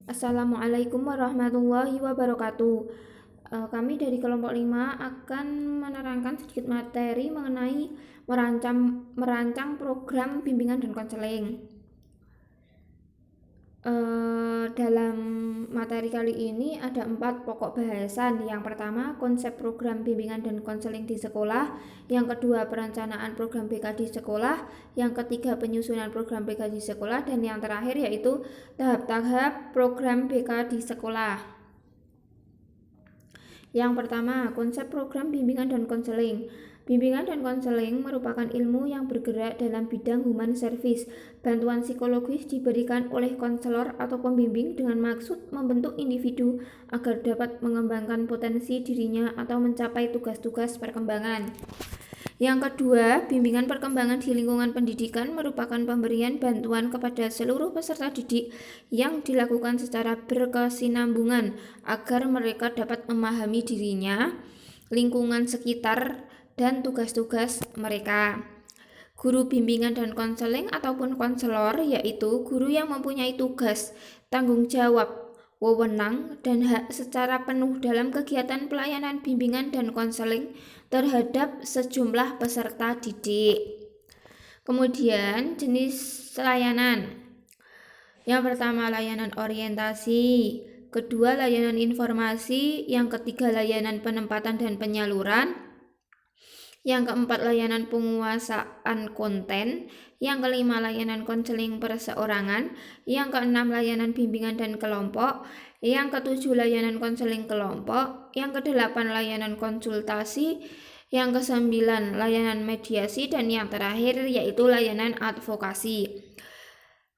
Assalamualaikum warahmatullahi wabarakatuh. Kami dari kelompok 5 akan menerangkan sedikit materi mengenai merancang program bimbingan dan konseling. Dalam materi kali ini ada 4 pokok bahasan. Yang pertama, konsep program bimbingan dan konseling di sekolah. Yang kedua, perencanaan program BK di sekolah. Yang ketiga, penyusunan program BK di sekolah. Dan yang terakhir yaitu tahap-tahap program BK di sekolah. Yang pertama, konsep program bimbingan dan konseling. Bimbingan dan konseling merupakan ilmu yang bergerak dalam bidang human service. Bantuan psikologis diberikan oleh konselor atau pembimbing dengan maksud membentuk individu agar dapat mengembangkan potensi dirinya atau mencapai tugas-tugas perkembangan. Yang kedua, bimbingan perkembangan di lingkungan pendidikan merupakan pemberian bantuan kepada seluruh peserta didik yang dilakukan secara berkesinambungan agar mereka dapat memahami dirinya, lingkungan sekitar, dan tugas-tugas mereka. Guru bimbingan dan konseling ataupun konselor yaitu guru yang mempunyai tugas, tanggung jawab, wewenang, dan hak secara penuh dalam kegiatan pelayanan bimbingan dan konseling terhadap sejumlah peserta didik. Kemudian jenis layanan. Yang pertama layanan orientasi, kedua layanan informasi, yang ketiga layanan penempatan dan penyaluran, yang keempat layanan penguasaan konten, yang kelima layanan konseling perseorangan, yang keenam layanan bimbingan dan kelompok, yang ketujuh layanan konseling kelompok, yang kedelapan layanan konsultasi, yang kesembilan layanan mediasi, dan yang terakhir yaitu layanan advokasi.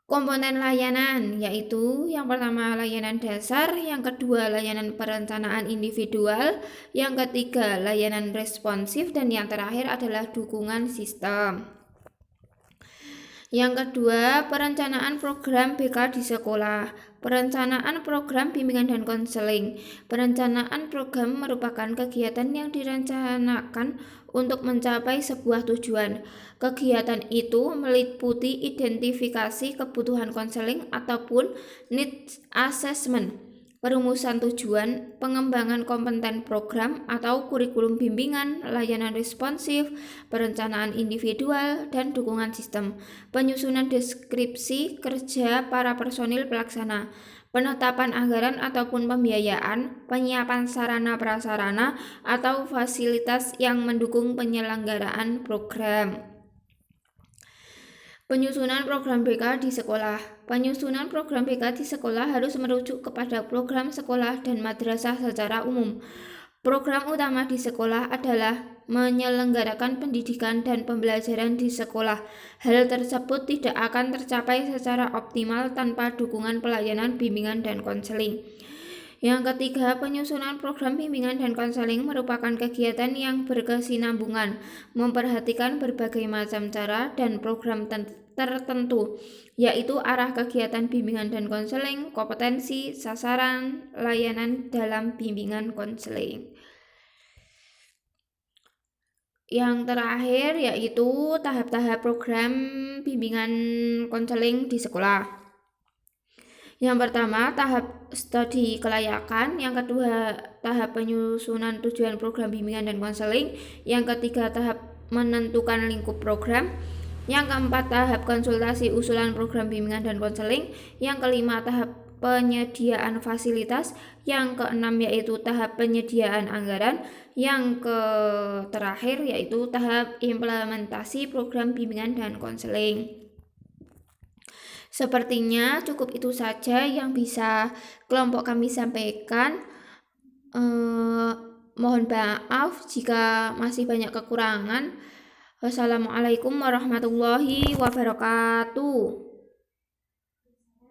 Komponen layanan yaitu yang pertama layanan dasar, yang kedua layanan perencanaan individual, yang ketiga layanan responsif, dan yang terakhir adalah dukungan sistem. Yang kedua, perencanaan program BK di sekolah. Perencanaan program bimbingan dan konseling. Perencanaan program merupakan kegiatan yang direncanakan untuk mencapai sebuah tujuan. Kegiatan itu meliputi identifikasi kebutuhan konseling ataupun needs assessment, perumusan tujuan, pengembangan kompeten program atau kurikulum bimbingan, layanan responsif, perencanaan individual, dan dukungan sistem, penyusunan deskripsi kerja para personil pelaksana, penetapan anggaran ataupun pembiayaan, penyiapan sarana prasarana atau fasilitas yang mendukung penyelenggaraan program. Penyusunan program BK di sekolah. Penyusunan program BK di sekolah harus merujuk kepada program sekolah dan madrasah secara umum. Program utama di sekolah adalah menyelenggarakan pendidikan dan pembelajaran di sekolah. Hal tersebut tidak akan tercapai secara optimal tanpa dukungan pelayanan bimbingan dan konseling. Yang ketiga, penyusunan program bimbingan dan konseling merupakan kegiatan yang berkesinambungan, memperhatikan berbagai macam cara dan program tertentu, yaitu arah kegiatan bimbingan dan konseling, kompetensi, sasaran, layanan dalam bimbingan konseling. Yang terakhir yaitu tahap-tahap program bimbingan konseling di sekolah. Yang pertama, tahap studi kelayakan, yang kedua, tahap penyusunan tujuan program bimbingan dan konseling, yang ketiga, tahap menentukan lingkup program, yang keempat, tahap konsultasi usulan program bimbingan dan konseling, yang kelima, tahap penyediaan fasilitas, yang keenam yaitu tahap penyediaan anggaran, yang terakhir yaitu tahap implementasi program bimbingan dan konseling. Sepertinya cukup itu saja yang bisa kelompok kami sampaikan. Mohon maaf jika masih banyak kekurangan. Wassalamualaikum warahmatullahi wabarakatuh.